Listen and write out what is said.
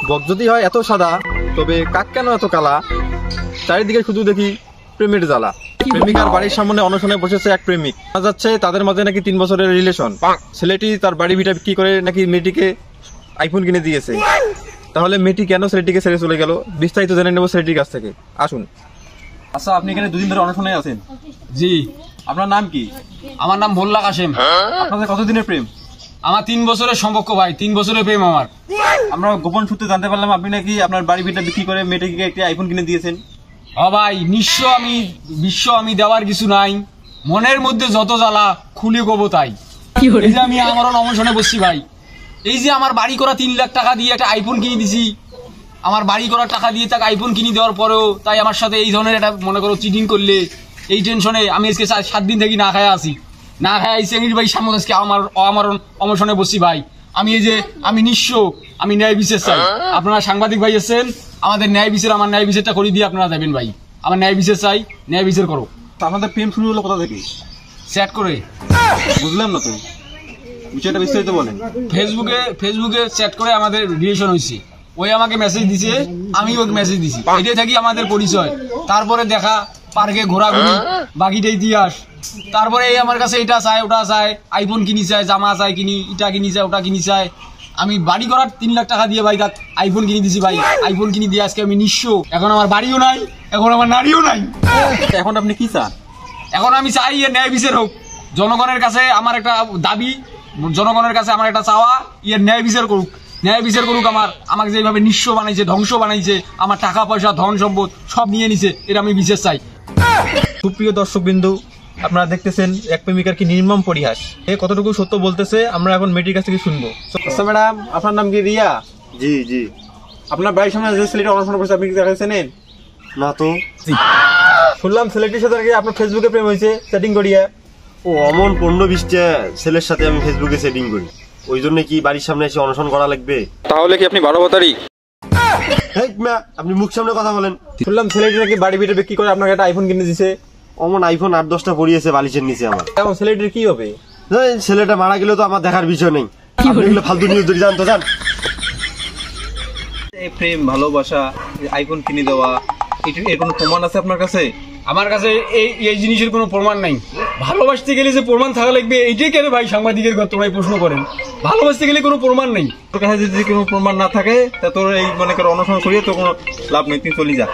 বক যদি হয় এত সাদা, তবে কাক কেন এত কালা? চারিদিকে শুধু দেখি প্রেমের জ্বালা। প্রেমিকার বাড়ির সামনে অনশনে বসেছে এক প্রেমিক। জানা যাচ্ছে তাদের মাঝে নাকি 3 বছরের রিলেশন। ছেলেটি তার বাড়ি ভিটা বিক্রি করে নাকি মেয়েটিকে আইফোন কিনে দিয়েছে। তাহলে মেয়েটি কেন ছেলেটিকে ছেড়ে চলে গেল, বিস্তারিত জেনে নেব ছেলেটির কাছ থেকে। আসুন। আচ্ছা, আপনি এখানে 2 দিন ধরে অনশনে আছেন? জি। আপনার নাম কি? আমার নাম মোল্লা কাশেম। আপনাদের কতদিনের প্রেম? আমার 3 বছরের সম্পর্ক ভাই, 3 বছরের প্রেম আমার। আমরা গোপন সূত্রে জানতে পারলাম আপনি নাকি আপনার বাড়ি ভিটা বিক্রি করে মেয়েটিকে একটি আইফোন কিনে দিয়েছেন। ভাই বিশ্ব আমি দেওয়ার কিছু নাই, মনের মধ্যে যত জ্বালা খুলে কবো তাই। এই যে আমি আমারও অনশনে বসছি ভাই, এই যে আমার বাড়ি করা 3 লাখ টাকা দিয়ে একটা আইফোন কিনে দিছি, আমার বাড়ি করার টাকা দিয়ে তাকে আইফোন কিনে দেওয়ার পরেও তাই আমার সাথে এই ধরনের একটা মনে করো চিটিং করলে, এই টেনশনে আমি আজকে 7 দিন থেকে না খায় আছি। না খায় আইসি ভাই সামনে আজকে আমার অনশনে বসছি ভাই। আমি এই যে আমি নিঃস্ব, আমি ন্যায় বিচার চাই। আপনারা সাংবাদিক ভাই আছেন, আমাদের ন্যায় বিচার, আমার ন্যায় বিচারটা করে দিয়ে আপনারা যাবেন ভাই। আমার ন্যায় বিচার চাই, ন্যায় বিচার করো। আপনাদের প্রেম শুরু হলো কোথা থেকে? চ্যাট করে। বুঝলাম না তো, বিষয়টা বিস্তারিত বলেন। ফেসবুকে চ্যাট করে আমাদের রিলেশন হয়েছে। ওই আমাকে মেসেজ দিছে, আমি ওকে মেসেজ দিছি, এটাই থাকি আমাদের পরিচয়। তারপরে দেখা, পার্কে ঘোরাঘুরি, বাকিটা ইতিহাস। তারপরে এই আমার কাছে এটা চায়, ওটা চায়, আইফোন কিনি চায়, জামা চায় কিনি, এটা কিনি চায়, ওটা কিনি চায়। আমি বাড়ি করার 3 লাখ টাকা দিয়ে ভাই আইফোন কিনে দিছি ভাই। আইফোন কিনে দিয়ে আজকে আমি নিঃস্ব। এখন আমার বাড়িও নাই, এখন আমার নারীও নাই। এখন আপনি কি চান? এখন আমি চাই এর ন্যায় বিচার হোক। জনগণের কাছে আমার একটা দাবি, জনগণের কাছে আমার একটা চাওয়া, এর ন্যায় বিচার করুক। ন্যায় বিচার করুক। আমাকে যেভাবে নিঃস্ব বানাইছে, ধ্বংস বানাইছে, আমার টাকা পয়সা ধন সম্পদ সব নিয়ে নিছে, এর আমি বিচার চাই। সুপ্রিয় দর্শক বিন্দু, আপনারা দেখতেছেন এক প্রেমিকার কি নির্মম পরিহাস। এ কতটুকু সত্য বলতেছে আমরা এখন মেয়েটির কাছ থেকে শুনবো। আচ্ছা ম্যাডাম, আপনার নাম কি? রিয়া? জি জি। আপনার বাড়ির সামনে যে ছেলেটা অনশন করছে আপনি কি তাকে চেনেন? না তো। শুনলাম ছেলেটির সাথে নাকি আপনার ফেসবুকে প্রেম হয়েছে চ্যাটিং করিয়া। ও অমন 15-20টা ছেলের সাথে আমি ফেসবুকে সেটিং করি, ওই জন্য কি বাড়ির সামনে এসে অনশন করা লাগবে? তাহলে কি আপনি 12 বাতারি? আপনি মুখ সামনে কথা বলেন। শুনলাম ছেলেটি নাকি বাড়ি ভিটা বিক্রি করে আপনাকে একটা আইফোন কিনে দিছে। অমন আইফোন 8-10টা পড়িয়েছে বালিশের নিচে আমার। এখন ছেলেটির কি হবে? ছেলেটা মারা গেলে তো আমার দেখার বিষয় নেই। ফালতু নিউজ ধরে জানতো জান। এই প্রেম ভালোবাসা, আইফোন কিনে দেওয়া, এর কোনো প্রমাণ আছে আপনার কাছে? আমার কাছে এই জিনিসের কোনো প্রমাণ নাই। ভালোবাসতে গেলে যে প্রমাণ থাকা লাগবে, এইটাই কেন ভাই সাংবাদিকের তোমরা প্রশ্ন করেন? ভালোবাসতে গেলে কোনো প্রমাণ নেই। তোর কাছে যদি কোনো প্রমাণ না থাকে তা তোর এই মনে করো অনশন করিয়ে তো কোনো লাভ নেই, তুই চলে যা।